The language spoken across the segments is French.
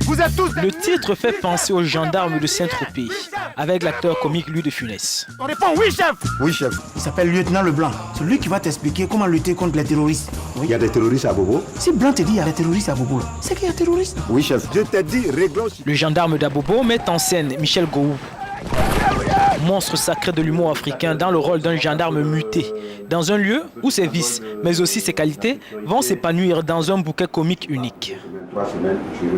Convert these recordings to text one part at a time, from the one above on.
Vous êtes tous... Le titre fait penser aux gendarmes de Saint-Tropez, avec l'acteur comique Louis de Funès. On répond oui, chef. Oui, chef. Il s'appelle Lieutenant Leblanc. C'est lui qui va t'expliquer comment lutter contre les terroristes. Oui. Il y a des terroristes à Bobo. Si Blanc te dit qu'il y a des terroristes à Bobo, c'est qu'il y a des terroristes. Oui, chef. Je t'ai dit, réglons... Le gendarme d'Abobo met en scène Michel Gou, monstre sacré de l'humour africain dans le rôle d'un gendarme muté, dans un lieu où ses vices, mais aussi ses qualités, vont s'épanouir dans un bouquet comique unique.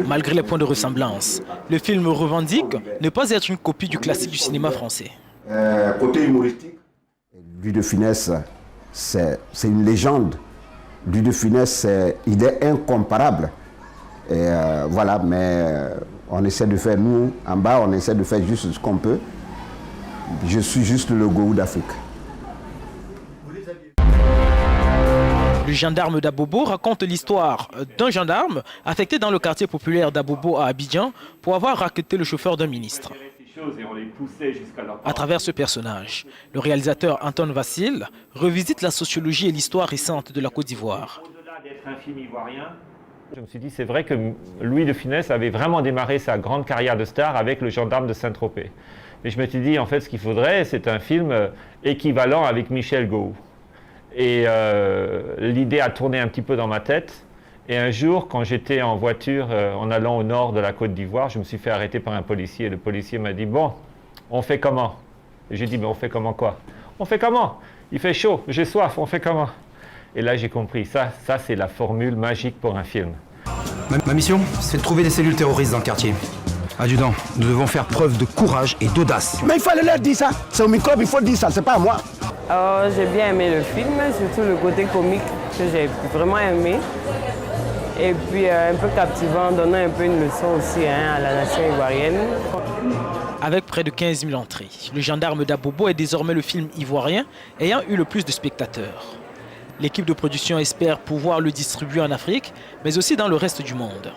Malgré les points de ressemblance, le film revendique ne pas être une copie du classique du cinéma français. Côté humoristique, Louis de Funès, c'est une légende. Louis de Funès, il est incomparable. Et voilà, mais on essaie de faire, nous, en bas, on essaie de faire juste ce qu'on peut. Je suis juste le goût d'Afrique. Le gendarme d'Abobo raconte l'histoire d'un gendarme affecté dans le quartier populaire d'Abobo à Abidjan pour avoir racketté le chauffeur d'un ministre. À travers ce personnage, le réalisateur Anton Vassil revisite la sociologie et l'histoire récente de la Côte d'Ivoire. Je me suis dit, c'est vrai que Louis de Funès avait vraiment démarré sa grande carrière de star avec le gendarme de Saint-Tropez. Mais je me suis dit, en fait, ce qu'il faudrait, c'est un film équivalent avec Michel Gou. Et l'idée a tourné un petit peu dans ma tête. Et un jour, quand j'étais en voiture en allant au nord de la Côte d'Ivoire, je me suis fait arrêter par un policier. Et le policier m'a dit, bon, on fait comment? Et j'ai dit, mais on fait comment quoi? On fait comment? Il fait chaud, j'ai soif, on fait comment? Et là, j'ai compris, ça c'est la formule magique pour un film. Ma mission, c'est de trouver des cellules terroristes dans le quartier. Adjudant, nous devons faire preuve de courage et d'audace. Mais il fallait leur dire ça. C'est au microbe, il faut dire ça, c'est pas à moi. J'ai bien aimé le film, surtout le côté comique que j'ai vraiment aimé. Et puis un peu captivant, donnant un peu une leçon aussi à la nation ivoirienne. Avec près de 15 000 entrées, le gendarme d'Abobo est désormais le film ivoirien ayant eu le plus de spectateurs. L'équipe de production espère pouvoir le distribuer en Afrique, mais aussi dans le reste du monde.